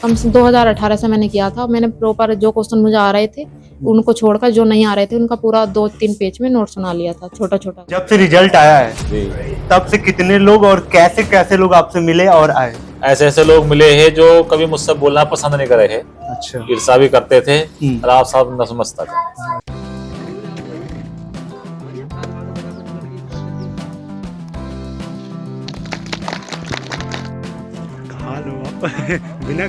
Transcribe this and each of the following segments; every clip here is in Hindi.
कम से 2018 से मैंने किया था। मैंने प्रॉपर जो क्वेश्चन मुझे आ रहे थे उनको छोड़कर जो नहीं आ रहे थे उनका पूरा 2-3 पेज में नोट्स बना लिया था, छोटा-छोटा। जब से रिजल्ट आया है जी, तब से कितने लोग और कैसे कैसे लोग आपसे मिले और आए? ऐसे ऐसे लोग मिले हैं जो कभी मुझसे बोलना पसंद नहीं करे हैं, अच्छा। ईर्ष्या भी करते थे और आप सब न समझता था। खा लो आप बिना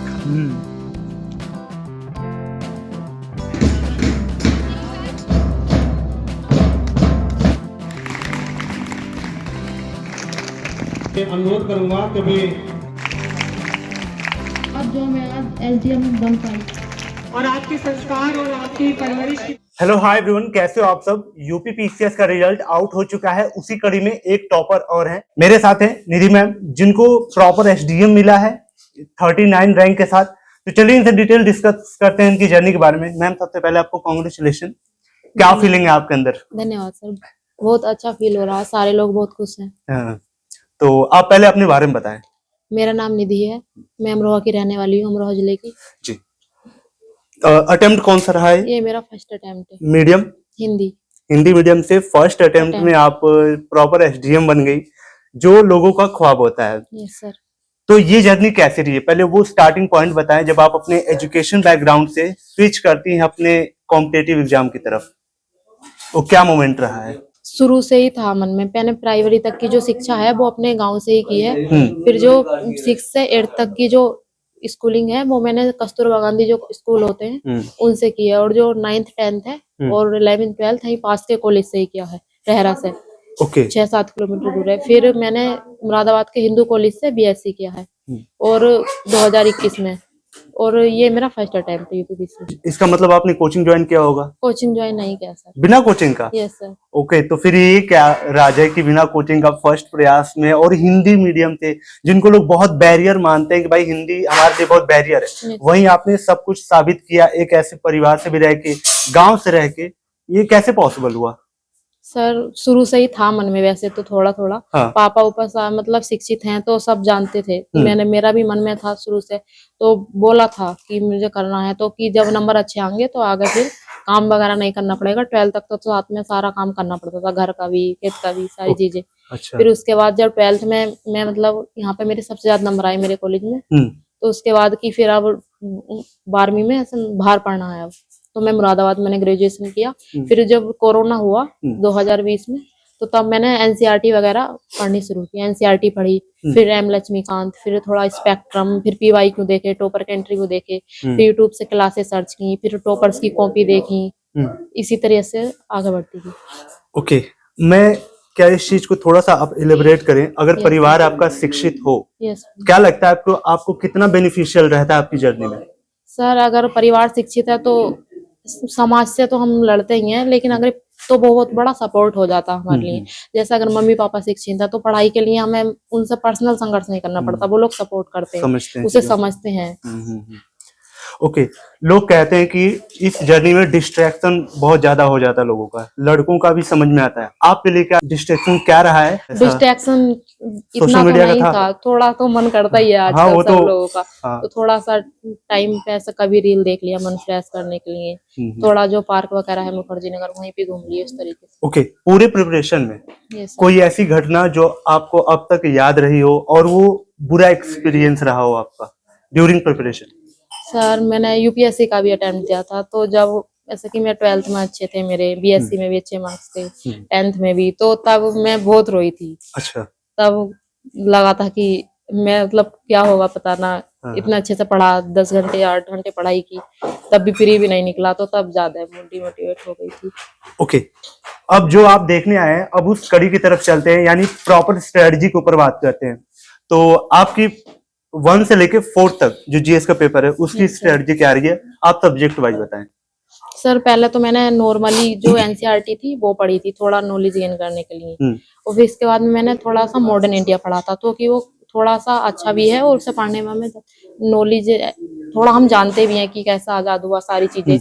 अनुरोध करूंगा कि भी अब जो मैं आज एसडीएम बन पाई और आपके संस्कार और आपकी परवरिश की हेलो हाय एवरीवन, कैसे हो आप सब। यूपी पीसीएस का रिजल्ट आउट हो चुका है, उसी कड़ी में एक टॉपर और हैं मेरे साथ हैं निधि मैम, जिनको प्रॉपर एसडीएम मिला है 39 रैंक के साथ। तो चलिए इनसे डिटेल डिस्कस करते हैं इनकी जर्नी के बारे में। मैम सबसे पहले आपको कांग्रेचुलेशन, क्या फीलिंग है आपके अंदर? धन्यवाद सर, बहुत अच्छा फील हो रहा है, सारे लोग बहुत खुश हैं। हाँ, तो आप पहले अपने बारे में बताएं। मेरा नाम निधि है, मैं अमरोहा की रहने वाली हूँ, अमरोहा जिले की। जी। अटेम्प्ट कौन सा रहा है? ये मेरा फर्स्ट अटेम्प्ट है। मीडियम हिंदी। हिंदी मीडियम से फर्स्ट अटेम्प्ट में आप प्रॉपर एसडीएम बन गई, जो लोगों का ख्वाब होता है। Yes sir. तो ये जर्नी कैसे रही है? पहले वो स्टार्टिंग पॉइंट बताएं जब आप अपने एजुकेशन बैकग्राउंड से स्विच करती हैं अपने कॉम्पिटिटिव एग्जाम की तरफ, तो क्या मोमेंट रहा है? शुरू से ही था मन में, मैंने प्राइमरी तक की जो शिक्षा है वो अपने गांव से ही की है। फिर जो 6 से 8 तक की जो स्कूलिंग है वो मैंने कस्तूरबा गांधी जो स्कूल होते हैं उनसे की है, और जो 9th 10th है और 11th 12th है पास के कॉलेज से ही किया है, रहरा से। ओके। 6-7 किलोमीटर दूर है। फिर मैंने मुरादाबाद के हिंदू कॉलेज से बीएससी किया है और 2021 में, और ये मेरा फर्स्ट अटेम्प्ट है यूपीपीसी। इसका मतलब आपने कोचिंग ज्वाइन किया होगा? कोचिंग ज्वाइन नहीं किया सर। बिना कोचिंग का? Yes sir. ओके, तो फिर ये क्या राज है कि बिना कोचिंग का फर्स्ट प्रयास में, और हिंदी मीडियम से जिनको लोग बहुत बैरियर मानते हैं कि भाई हिंदी हमारे लिए बहुत बैरियर है, वहीं आपने सब कुछ साबित किया एक ऐसे परिवार से भी रह के, गांव से रह के। ये कैसे पॉसिबल हुआ? सर शुरू से ही था मन में, वैसे तो थोड़ा थोड़ा। हाँ। पापा ऊपर मतलब शिक्षित हैं तो सब जानते थे। मेरा भी मन में था शुरू से, तो बोला था कि मुझे करना है, तो कि जब नंबर अच्छे आएंगे तो आगे फिर काम वगैरह नहीं करना पड़ेगा। 12th तक तो साथ में सारा काम करना पड़ता था, घर का भी खेत का भी, सारी चीजें। अच्छा। फिर उसके बाद जब 12th में मैं मतलब यहाँ पे मेरे सबसे ज्यादा नंबर आए मेरे कॉलेज में, तो उसके बाद की फिर अब 12वीं में ऐसे बाहर पढ़ना है। अब तो मैं मुरादाबाद मैंने ग्रेजुएशन किया। फिर जब कोरोना हुआ 2020 में, तो तब मैंने एनसीईआरटी वगैरह पढ़नी शुरू की। एनसीईआरटी पढ़ी, फिर एम लक्ष्मीकांत, फिर थोड़ा स्पेक्ट्रम, फिर पीवाईक्यू देखे, टॉपर के इंटरव्यू देखे, फिर यूट्यूब से क्लासेस सर्च की, फिर टॉपर्स की कॉपी देखी। इसी तरह से आगे बढ़ती थी। ओके, मैं क्या इस चीज को थोड़ा सा आप इलेबोरेट करें? अगर परिवार आपका शिक्षित हो, क्या लगता है आपको कितना बेनिफिशियल रहता है आपकी जर्नी में? सर अगर परिवार शिक्षित है तो समाज से तो हम लड़ते ही हैं, लेकिन अगर तो बहुत बड़ा सपोर्ट हो जाता है हमारे लिए। जैसे अगर मम्मी पापा शिक्षित है तो पढ़ाई के लिए हमें उनसे पर्सनल संघर्ष नहीं करना पड़ता, वो लोग सपोर्ट करते हैं, उसे समझते हैं। ओके, लोग कहते हैं कि इस जर्नी में डिस्ट्रैक्शन बहुत ज्यादा हो जाता है लोगों का, लड़कों का भी समझ में आता है। आपके लिए क्या डिस्ट्रैक्शन क्या रहा है? डिस्ट्रैक्शन इतना तो नहीं था, थोड़ा तो मन करता ही है आजकल। हाँ, सब लोगों का। तो थोड़ा सा टाइम पे ऐसा कभी रील देख लिया मन फ्रेश करने के लिए, थोड़ा जो पार्क वगैरह है मुखर्जी नगर वहीं पे घूम लिए, इस तरीके से। ओके, पूरे प्रिपरेशन में कोई ऐसी घटना जो आपको अब तक याद रही हो और वो बुरा एक्सपीरियंस रहा हो आपका ड्यूरिंग प्रिपरेशन? सर मैंने यूपीएससी का भी अटेम्प्ट दिया था, तो जब ऐसे कि मैं 12th में अच्छे थे मेरे, बीएससी में भी अच्छे मार्क्स थे, 10th में भी, तो तब मैं बहुत रोई थी। अच्छा। तब लगा था कि मैं मतलब क्या होगा पता ना। इतना अच्छे से पढ़ा, 10 घंटे 8 घंटे पढ़ाई की, तब भी फ्री भी नहीं निकला, तो तब ज्यादा मोटिवेट हो गई थी। ओके, अब जो आप देखने आए हैं, अब उस कड़ी की तरफ चलते हैं, यानी प्रॉपर स्ट्रेटजी के ऊपर बात करते हैं। तो आपकी 1 से लेके 4 तक जो जीएस का पेपर है उसकी स्ट्रेटजी क्या रही है? आप सब्जेक्ट वाइज बताएं। सर पहले तो मैंने नॉर्मली जो एनसीईआरटी थी वो पढ़ी थी, थोड़ा नॉलेज गेन करने के लिए, और फिर इसके बाद में मैंने थोड़ा सा मॉडर्न इंडिया पढ़ा था, तो कि वो थोड़ा सा अच्छा भी है और उसे पढ़ने में हमें नॉलेज थोड़ा हम जानते भी हैं कि कैसा आजाद हुआ, सारी चीजें।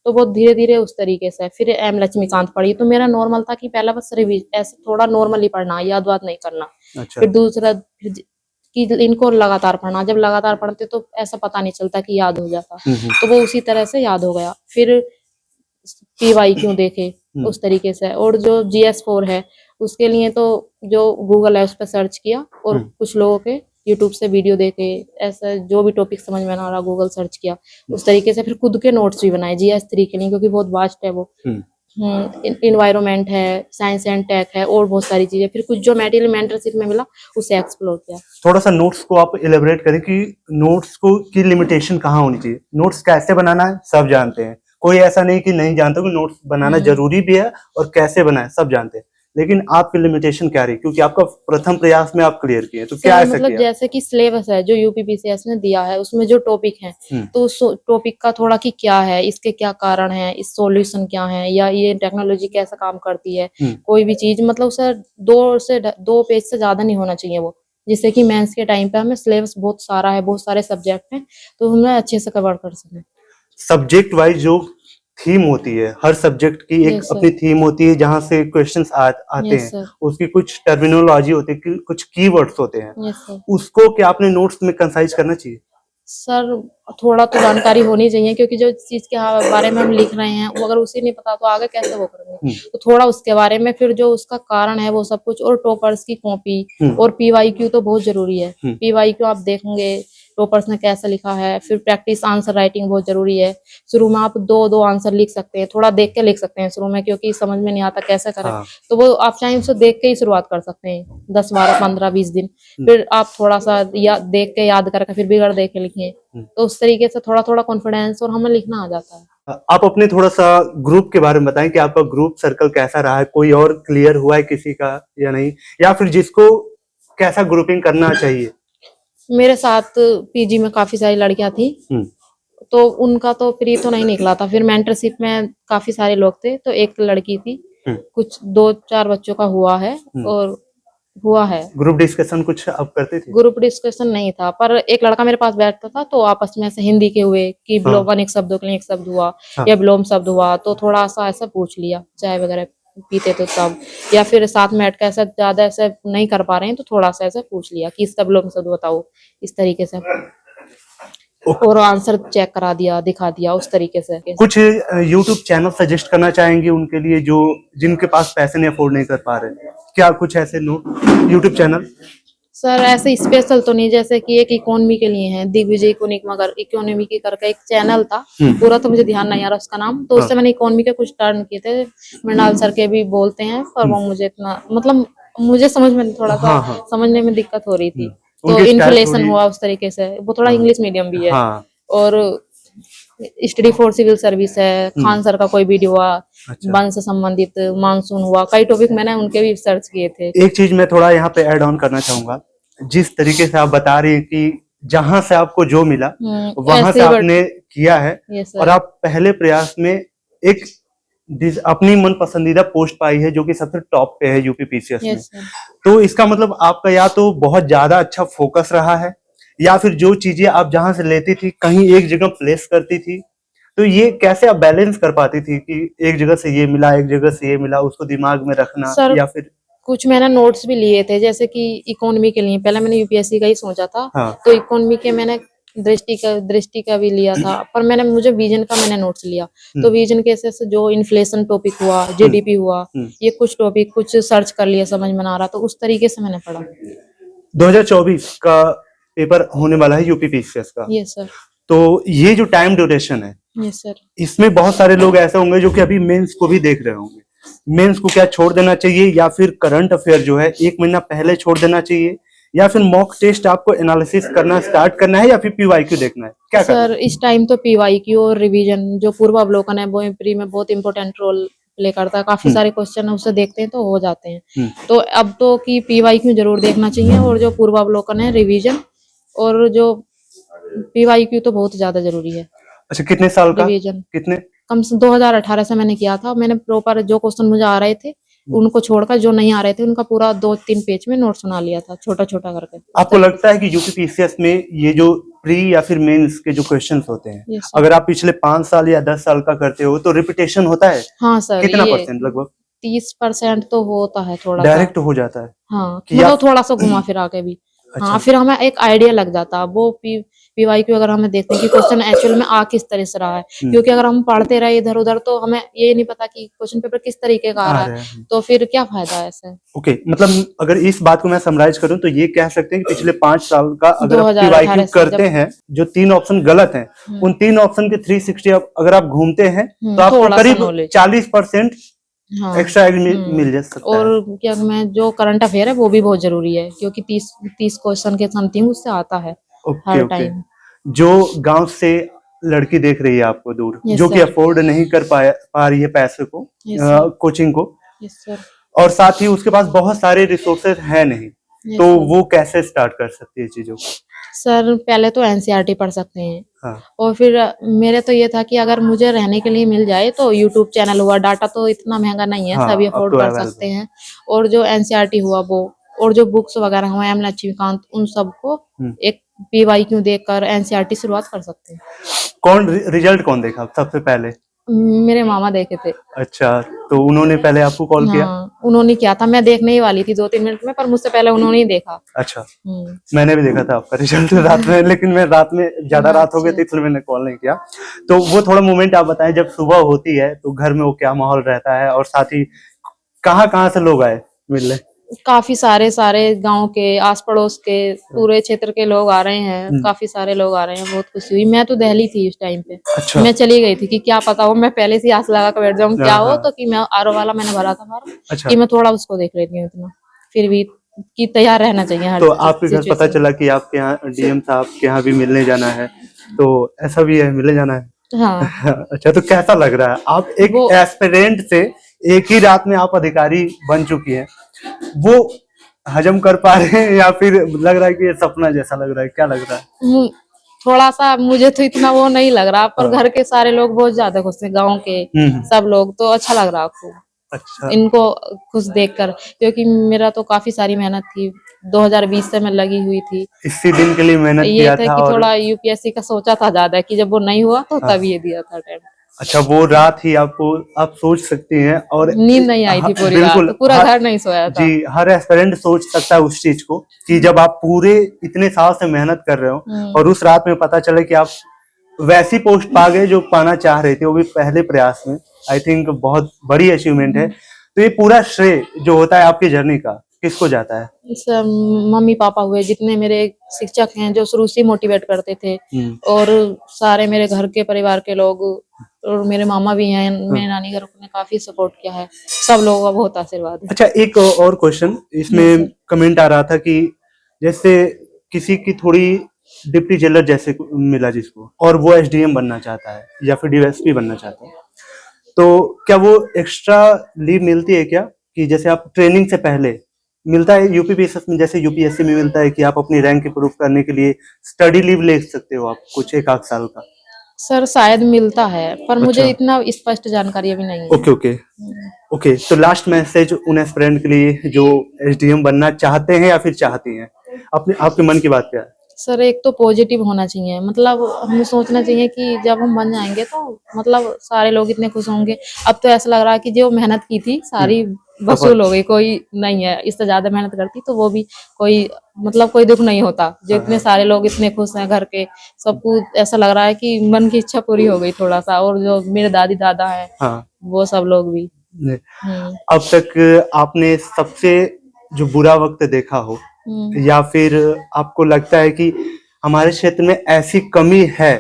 तो वो धीरे धीरे उस तरीके से। फिर एम लक्ष्मीकांत पढ़ी, तो मेरा नॉर्मल था कि पहला बस ऐसे थोड़ा नॉर्मली पढ़ना, याद वाद नहीं करना। अच्छा। फिर दूसरा कि इनको लगातार पढ़ना, जब लगातार पढ़ते तो ऐसा पता नहीं चलता कि याद हो जाता, तो वो उसी तरह से याद हो गया। फिर PYQ देखे उस तरीके से, और जो GS4 है उसके लिए तो जो गूगल है उस पर सर्च किया, और कुछ लोगों के यूट्यूब से वीडियो देखे, ऐसा जो भी टॉपिक समझ में ना रहा गूगल सर्च किया उस तरीके से। फिर खुद के नोट्स भी बनाए GS3 के लिए, क्योंकि बहुत वास्ट है वो। इन्वायरमेंट है, साइंस एंड टेक है, और बहुत सारी चीजें। फिर कुछ जो मटेरियल मेंटरशिप में मिला उसे एक्सप्लोर किया। थोड़ा सा नोट्स को आप इलेबोरेट करें कि नोट्स को की लिमिटेशन कहाँ होनी चाहिए। नोट्स कैसे बनाना है सब जानते हैं, कोई ऐसा नहीं कि नहीं जानता कि नोट्स बनाना जरूरी भी है और कैसे बनाए सब जानते हैं, लेकिन आपकी लिमिटेशन क्या रही, क्योंकि आपका प्रथम प्रयास में आप क्लियर किए, तो क्या ऐसा मतलब किया? जैसे कि सिलेबस है जो UPPCS ने दिया है उसमें जो टॉपिक है, तो उस टॉपिक का थोड़ा कि क्या है, इसके क्या कारण है, इस सॉल्यूशन क्या है, या ये टेक्नोलॉजी कैसे काम करती है, कोई भी चीज, मतलब सर 2 पेज से ज्यादा नहीं होना चाहिए वो, जिससे कि मेंस के टाइम पे हमें सिलेबस बहुत सारा है, बहुत सारे सब्जेक्ट हैं, तो हमें अच्छे से कवर कर सकें। सब्जेक्ट वाइज जो थीम होती है, हर सब्जेक्ट की एक Yes, sir. अपनी थीम होती है जहां से क्वेश्चंस आते Yes, हैं, sir. उसकी कुछ टर्मिनोलॉजी होती है, कुछ कीवर्ड्स होते हैं, यस सर। उसको क्या अपने नोट्स में कंसाइज करना चाहिए? सर थोड़ा तो जानकारी होनी चाहिए, क्योंकि जो चीज के बारे में हम लिख रहे हैं वो अगर उसे नहीं पता तो आगे कैसे वो करेंगे, तो थोड़ा उसके बारे में, फिर जो उसका कारण है वो सब कुछ, और टॉपर्स की कॉपी, और PYQ तो बहुत जरूरी है। PYQ आप देखेंगे टॉपर्स ने कैसे लिखा है, फिर प्रैक्टिस आंसर राइटिंग बहुत जरूरी है। शुरू में आप 2 आंसर लिख सकते हैं, थोड़ा देख के लिख सकते हैं शुरू में, क्योंकि समझ में नहीं आता कैसे करें, तो वो आप चाहे उसे देख के ही शुरुआत कर सकते हैं 10, 12, 15, 20 दिन। फिर आप थोड़ा सा देख के याद करके फिर बिगड़ देख के लिखें, तो उस तरीके से थोड़ा थोड़ा कॉन्फिडेंस और हमें लिखना आ जाता है। आप अपने थोड़ा सा ग्रुप के बारे में बताएं कि आपका ग्रुप सर्कल कैसा रहा है, कोई और क्लियर हुआ है किसी का या नहीं, या फिर जिसको कैसा ग्रुपिंग करना चाहिए? मेरे साथ PG में काफी सारी लड़कियां थी, तो उनका तो फ्री तो नहीं निकला था। फिर मेंटरशिप में काफी सारे लोग थे, तो एक लड़की थी, कुछ 2-4 बच्चों का हुआ है, और हुआ है। ग्रुप डिस्कशन कुछ आप करते थे? ग्रुप डिस्कशन नहीं था, पर एक लड़का मेरे पास बैठता था, तो आपस में से हिंदी के हुए कि विलोपनिक शब्दों के लिए एक शब्द हुआ, या विलोम शब्द हुआ, तो थोड़ा सा ऐसा पूछ लिया, चाय वगैरह पीते तो तब, या फिर साथ में बैठ के ऐसा ज्यादा ऐसा नहीं कर पा रहे हैं तो थोड़ा सा ऐसा पूछ लिया कि इसका विलोम शब्द बताओ, इस तरीके से, और आंसर चेक करा दिया, दिखा दिया उस तरीके से। कुछ YouTube चैनल सजेस्ट करना चाहेंगे उनके लिए जो जिनके पास पैसे नहीं अफोर्ड नहीं कर पा रहे, क्या कुछ ऐसे YouTube चैनल? सर ऐसे स्पेशल तो नहीं, जैसे कि एक इकोनॉमी के लिए है, दिग्विजय इकोनॉमी की करके एक चैनल था, पूरा तो मुझे ध्यान नहीं आ रहा उसका नाम, तो उससे मैंने इकोनॉमी के कुछ टर्न किए थे। मृणाल सर के भी बोलते हैं, पर वो मुझे इतना, मतलब मुझे समझ में थोड़ा सा समझने में दिक्कत हो रही थी, तो इन्फ्लेशन हुआ उस तरीके से। वो थोड़ा इंग्लिश मीडियम भी है, और स्टडी फॉर सिविल सर्विस है, खान सर का कोई वीडियो हुआ, वन से संबंधित, मानसून हुआ, कई टॉपिक मैंने उनके भी सर्च किए थे। एक चीज मैं थोड़ा यहाँ पे ऐड ऑन करना चाहूंगा, जिस तरीके से आप बता रही है कि जहां से आपको जो मिला वहां से आपने किया है, और आप पहले प्रयास में एक अपनी मन पसंदीदा पोस्ट पाई है जो कि सबसे टॉप पे है UPPCS में, तो इसका मतलब आपका या तो बहुत ज्यादा अच्छा फोकस रहा है, या फिर जो चीजें आप जहां से लेती थी कहीं एक जगह प्लेस करती थी, तो ये कैसे आप बैलेंस कर पाती थी कि एक जगह से ये मिला, एक जगह से ये मिला, उसको दिमाग में रखना? या फिर कुछ मैंने नोट्स भी लिए थे, जैसे कि इकोनॉमी के लिए पहले मैंने UPSC का ही सोचा था, तो इकोनॉमी के मैंने दृष्टि का भी लिया था, पर मुझे विजन का मैंने नोट्स लिया, तो विजन के से जो इन्फ्लेशन टॉपिक हुआ, GDP हुआ, ये कुछ टॉपिक कुछ सर्च कर लिया, समझ में ना आ रहा तो उस तरीके से मैंने पढ़ा। 2024 का पेपर होने वाला है UPPCS का। Yes sir. तो ये जो टाइम ड्यूरेशन है, यस सर, इसमें बहुत सारे लोग ऐसे होंगे जो कि अभी मेंस को भी देख रहे होंगे, मेंस को क्या छोड़ देना चाहिए, या फिर करंट अफेयर जो है 1 महीना पहले छोड़ देना चाहिए, या फिर मॉक टेस्ट आपको एनालिसिस करना स्टार्ट करना है, या फिर PYQ देखना है, क्या सर इस टाइम तो PYQ और रिवीजन जो पूर्वावलोकन है वो प्री में बहुत इंपॉर्टेंट रोल प्ले करता है, काफी सारे क्वेश्चन उससे देखते हैं तो हो जाते हैं, तो अब तो कि PYQ जरूर देखना चाहिए, और जो पूर्वावलोकन है, रिवीजन, और जो PYQ तो बहुत ज्यादा जरूरी है। अच्छा, कितने साल का? रिवीजन कितने? कम से 2018 से मैंने किया था, मैंने प्रॉपर जो क्वेश्चन मुझे आ रहे थे उनको छोड़कर जो नहीं आ रहे थे उनका पूरा 2-3 पेज में नोट्स बना लिया था, छोटा छोटा करके। आपको लगता है कि UPPCS में ये जो प्री या फिर मेंस के जो क्वेश्चंस होते हैं, अगर आप पिछले 5 साल या 10 साल का करते हो तो रिपीटेशन होता है? हाँ सर। कितना परसेंट? लगभग 30% तो होता है, थोड़ा डायरेक्ट हो जाता है। हाँ, मतलब थोड़ा सा घुमा फिरा के भी। हाँ, फिर हमें एक आइडिया लग जाता वो PYQ अगर हमें देखते हैं कि क्वेश्चन एक्चुअल में आ किस तरह से रहा है, क्योंकि अगर हम पढ़ते रहे इधर उधर तो हमें ये नहीं पता कि क्वेश्चन पेपर किस तरीके का आ रहा है, तो फिर क्या फायदा है ऐसे। ओके, मतलब अगर इस बात को मैं समराइज करूं तो ये कह सकते हैं कि पिछले 5 साल का अगर आप 2018 PYQ से करते हैं, जो 3 ऑप्शन गलत हैं, उन 3 ऑप्शन के 360 अगर आप घूमते हैं तो आपको थोड़ा सा करीब knowledge। 40% हाँ, एक्स्ट्रा मिल जा सकता है। और क्या मैं जो करंट अफेयर है वो भी बहुत जरूरी है, क्योंकि 30 क्वेश्चन के समथिंग उससे आता है ओके हर ओके। टाइम। जो गांव से लड़की देख रही है आपको दूर, Yes, जो कि sir। अफोर्ड नहीं कर पा रही है पैसे को, Yes, sir। कोचिंग को, यस सर। और साथ ही उसके पास बहुत सारे रिसोर्सेज है नहीं, Yes, तो sir। वो कैसे स्टार्ट कर सकती है चीजों को? सर पहले तो NCERT पढ़ सकते हैं, हाँ, और फिर मेरे तो ये था कि अगर मुझे रहने के लिए मिल जाए तो यूट्यूब चैनल हुआ, डाटा तो इतना महंगा नहीं है, हाँ, सभी अब अफोर्ड तो कर अवेलेबल सकते हैं। और जो NCERT हुआ वो, और जो बुक्स वगैरह हुआ एम लक्ष्मीकांत, उन सबको एक PYQ देखकर NCERT शुरुआत कर सकते हैं। रिजल्ट कौन देखा सबसे पहले? मेरे मामा देखे थे। अच्छा, तो उन्होंने पहले आपको कॉल किया? हाँ, उन्होंने किया था, मैं देखने ही वाली थी 2-3 मिनट में, पर मुझसे पहले उन्होंने ही देखा। अच्छा, मैंने भी देखा था आपका रिजल्ट रात में, लेकिन मैं रात में ज्यादा रात हो गई थी इसलिए मैंने कॉल नहीं किया। तो वो थोड़ा मोमेंट आप बताएं, जब सुबह होती है तो घर में वो क्या माहौल रहता है, और साथ ही कहाँ से लोग आए मिलने? काफी सारे गांव के, आस पड़ोस के, पूरे क्षेत्र के लोग आ रहे हैं, काफी सारे लोग आ रहे हैं, बहुत खुशी हुई। मैं तो दिल्ली थी उस टाइम पे। अच्छा। मैं चली गई थी कि क्या पता हो, मैं पहले से आस लगा कर बैठ जाऊं क्या हो, हाँ। तो कि मैं आरओ वाला मैंने भरा था फॉर्म, अच्छा। कि मैं थोड़ा उसको देख लेती हूँ इतना, फिर भी कि तैयार रहना चाहिए हर तो आपके घर पता सिचुएशन। चला कि आपके यहाँ DM साहब के यहाँ भी मिलने जाना है, तो ऐसा भी है, मिलने जाना है? हाँ, अच्छा, तो कैसा लग रहा है? आप एक एस्पिरेंट से एक ही रात में आप अधिकारी बन चुकी हैं, वो हजम कर पा रहे हैं या फिर लग रहा है कि ये सपना जैसा लग रहा है? क्या लग रहा है? थोड़ा सा मुझे तो इतना वो नहीं लग रहा, पर घर के सारे लोग बहुत ज्यादा खुश थे, गाँव के सब लोग, तो अच्छा लग रहा खूब अच्छा। इनको खुश देखकर, क्योंकि मेरा तो काफी सारी मेहनत थी, 2020 से मैं लगी हुई थी। इसी दिन के लिए मेहनत ये किया था था, कि और थोड़ा UPSC का सोचा था ज्यादा, कि जब वो नहीं हुआ तो तब ये दिया था अटेम्प्ट। अच्छा, वो रात ही आपको, आप सोच सकती हैं, और नींद नहीं आई थी पूरी रात, बिल्कुल, पूरा घर नहीं सोया था। जी, हर एस्पिरेंट सोच सकता है उस चीज को, कि जब आप पूरे इतने साल से मेहनत कर रहे हो और उस रात में पता चले कि आप वैसी पोस्ट पा गए जो पाना चाह रहे थे, वो भी पहले प्रयास में। आई थिंक बहुत बड़ी अचीवमेंट है। तो ये पूरा श्रेय जो होता है आपकी जर्नी का, किसको जाता है? सब मम्मी पापा हुए, जितने मेरे शिक्षक हैं जो शुरू से मोटिवेट करते थे, और सारे मेरे घर के परिवार के लोग, और मेरे मामा भी हैं, मेरे नानी घर ने काफी सपोर्ट किया है, सब लोगों का बहुत आशीर्वाद है। अच्छा, एक और क्वेश्चन इसमें कमेंट आ रहा था कि जैसे किसी की थोड़ी डिप्टी जेलर जैसे मिला जिसको, और वो SDM बनना चाहता है या फिर DSP बनना चाहता है, तो क्या वो एक्स्ट्रा लीव मिलती है क्या? कि जैसे आप ट्रेनिंग से पहले मिलता है UPPSS में, जैसे UPSC में मिलता है कि आप अपनी रैंक इंप्रूव करने के लिए स्टडी लीव ले सकते हो आप, कुछ 1 आध साल का? सर शायद मिलता है, पर मुझे अच्छा। इतना स्पष्ट जानकारी अभी नहीं है। Okay okay okay. तो लास्ट मैसेज उन एस्पिरेंट के लिए जो SDM बनना चाहते हैं या फिर चाहती हैं, अपने आपके मन की बात क्या है? सर एक तो पॉजिटिव होना चाहिए, मतलब हमें सोचना चाहिए कि जब हम बन जाएंगे तो मतलब सारे लोग इतने खुश होंगे। अब तो ऐसा लग रहा है कि जो मेहनत की थी सारी वसूल हो गई, कोई नहीं है इससे ज्यादा मेहनत करती तो वो भी कोई मतलब कोई दुख नहीं होता। जो इतने सारे लोग इतने खुश हैं घर के, सबको ऐसा लग रहा है कि मन की इच्छा पूरी हो गई थोड़ा सा। और जो मेरे दादी दादा हैं वो सब लोग भी। अब तक आपने सबसे जो बुरा वक्त देखा हो, या फिर आपको लगता है कि हमारे क्षेत्र में ऐसी कमी है,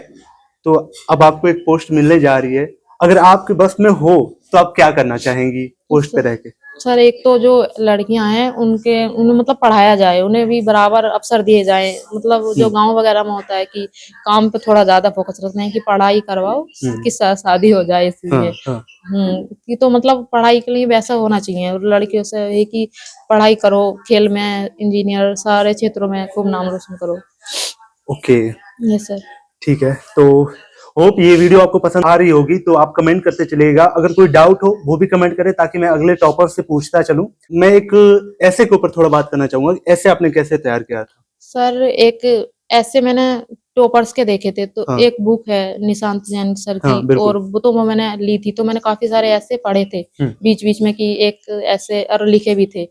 तो अब आपको एक पोस्ट मिलने जा रही है, अगर आपके बस में हो तो आप क्या करना चाहेंगी पोस्ट पे रह के? सर एक तो जो लड़कियां हैं उन्हें मतलब पढ़ाया जाए, उन्हें भी बराबर अवसर दिए जाए। मतलब जो गांव वगैरह में होता है कि काम पे थोड़ा ज्यादा फोकस रखते हैं कि पढ़ाई करवाओ कि शादी हो जाए इसलिए। कि तो मतलब पढ़ाई के लिए वैसा होना चाहिए, और लड़कियों से है कि पढ़ाई करो, खेल में, इंजीनियर, सारे क्षेत्रों में खूब नाम रोशन करो। Okay, yes sir. ठीक है। तो होप ये वीडियो आपको पसंद आ रही होगी, तो आप कमेंट करते चलिएगा। अगर कोई डाउट हो वो भी कमेंट करें, ताकि मैं अगले टॉपर से पूछता चलूं। मैं एक ऐसे के ऊपर थोड़ा बात करना चाहूंगा, ऐसे आपने कैसे तैयार किया था? सर एक ऐसे मैंने टॉपर्स के देखे थे, तो एक बुक है निशांत जैन सर की, और वो तो मैंने ली थी, तो मैंने काफी सारे ऐसे पढ़े थे बीच बीच में कि एक ऐसे और लिखे भी थे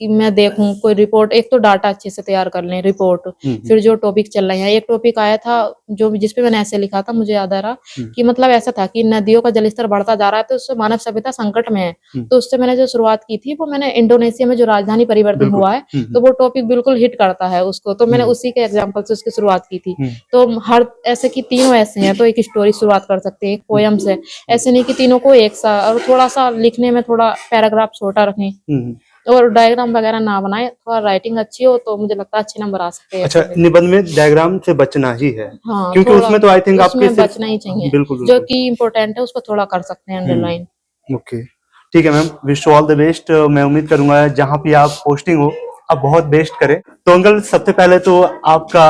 कि मैं देखूं कोई रिपोर्ट, एक तो डाटा अच्छे से तैयार कर लें रिपोर्ट, फिर जो टॉपिक चल रहे हैं। एक टॉपिक आया था जो जिसपे मैंने ऐसे लिखा था, मुझे याद आ रहा कि मतलब ऐसा था कि नदियों का जलस्तर बढ़ता जा रहा है तो उससे मानव सभ्यता संकट में है। तो उससे मैंने जो शुरुआत की थी वो मैंने इंडोनेशिया में जो राजधानी परिवर्तन हुआ है तो वो टॉपिक बिल्कुल हिट करता है उसको, तो मैंने उसी के एग्जाम्पल से उसकी शुरुआत की थी। तो हर ऐसे की तीनों ऐसे हैं तो एक स्टोरी शुरुआत कर सकते हैं, एक पोयम से, ऐसे नहीं कि तीनों को एक सा, और थोड़ा सा लिखने में थोड़ा पैराग्राफ छोटा रखें और डायग्राम वगैरह ना बनाए, थोड़ा राइटिंग अच्छी हो तो मुझे लगता है अच्छे नंबर आ सकते हैं। अच्छा, निबंध में डायग्राम से बचना ही है। हाँ, क्योंकि उसमें तो आई थिंक आपके उसमें बचना ही चाहिए। बिल्कुल जो कि इम्पोर्टेंट है उसको थोड़ा कर सकते हैं अंडरलाइन। ओके, ठीक है ma'am, wish all the best. मैं उम्मीद करूंगा जहां भी आप पोस्टिंग हो आप बहुत बेस्ट करें। तो अंकल, सबसे पहले तो आपका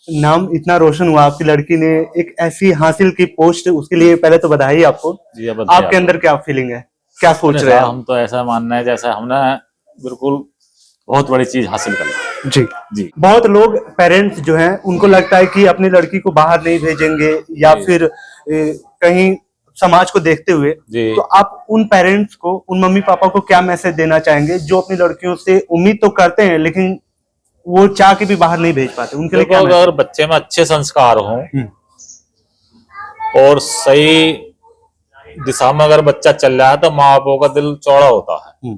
नाम इतना रोशन हुआ, आपकी लड़की ने एक ऐसी हासिल की पोस्ट, उसके लिए पहले तो बधाई आपको। जी, अब आपके अंदर क्या फीलिंग है, क्या सोच रहे हैं आप? हम तो ऐसा मानना है जैसा हमने बिल्कुल बहुत बड़ी चीज हासिल कर ली। जी जी। बहुत लोग पेरेंट्स जो हैं उनको लगता है कि अपनी लड़की को बाहर नहीं भेजेंगे या फिर कहीं समाज को देखते हुए। जी। तो आप उन पेरेंट्स को, उन मम्मी पापा को क्या मैसेज देना चाहेंगे जो अपनी लड़कियों से उम्मीद तो करते हैं लेकिन वो चाह के भी बाहर नहीं भेज पाते, उनके लिए क्या देखो, अगर बच्चे में अच्छे संस्कार हों और सही दिशा में अगर बच्चा चल रहा है तो माँ बापों का दिल चौड़ा होता है।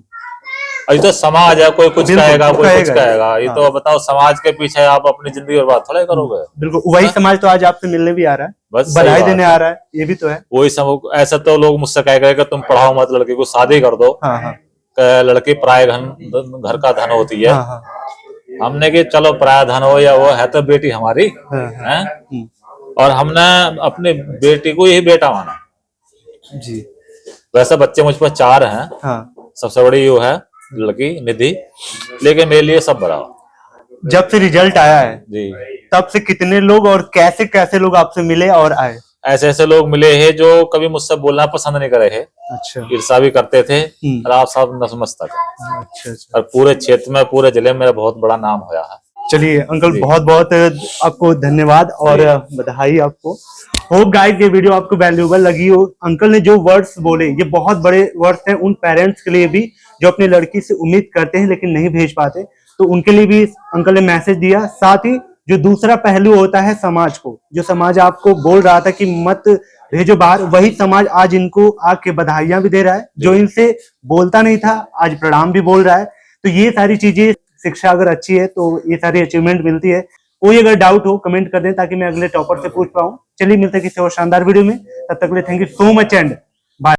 और ये तो समाज है, कोई कुछ कहेगा, कोई कुछ कहेगा। ये तो बताओ, समाज के पीछे आप अपनी जिंदगी बर्बाद थोड़ा करोगे। बिल्कुल, वही समाज तो आज आपसे मिलने भी आ रहा है, बस बधाई देने आ रहा है, ये भी तो है। वही सब ऐसा तो लोग मुझसे कहेगा कि तुम पढ़ाओ मत, लड़की को शादी कर दो। हाँ। लड़की पराये घर का धन होती है। हाँ। हमने कि चलो पराया धन हो या वो है तो बेटी हमारी है। और हमने अपनी बेटी को यही बेटा माना। जी। वैसे बच्चे मुझ पर 4 हैं। हाँ। सबसे बड़ी वो है लड़की निधि, लेकिन मेरे लिए सब बराबर। जब से रिजल्ट आया है जी, तब से कितने लोग और कैसे कैसे लोग आपसे मिले और आए? ऐसे ऐसे लोग मिले हैं जो कभी मुझसे बोलना पसंद नहीं करे थे। अच्छा। ईर्ष्या भी करते थे और आप सब न समझता था। अच्छा। और पूरे क्षेत्र में, पूरे जिले में मेरा बहुत बड़ा नाम होया है। चलिए अंकल, बहुत बहुत आपको धन्यवाद और बधाई आपको। होप गाइस ये वीडियो आपको वैल्यूएबल लगी हो। अंकल ने जो वर्ड्स बोले ये बहुत बड़े वर्ड्स हैं उन पेरेंट्स के लिए भी जो अपनी लड़की से उम्मीद करते हैं लेकिन नहीं भेज पाते, तो उनके लिए भी अंकल ने मैसेज दिया। साथ ही जो दूसरा पहलू होता है समाज को, जो समाज आपको बोल रहा था कि मत भेजो बाहर, वही समाज आज इनको आके बधाइयां भी दे रहा है। जो इनसे बोलता नहीं था आज प्रणाम भी बोल रहा है। तो ये सारी चीजें, शिक्षा अगर अच्छी है तो ये सारी अचीवमेंट मिलती है। कोई अगर डाउट हो कमेंट कर दें ताकि मैं अगले टॉपर से पूछ पाऊं। चलिए मिलते हैं किसी और शानदार वीडियो में, तब तक के लिए thank you so much and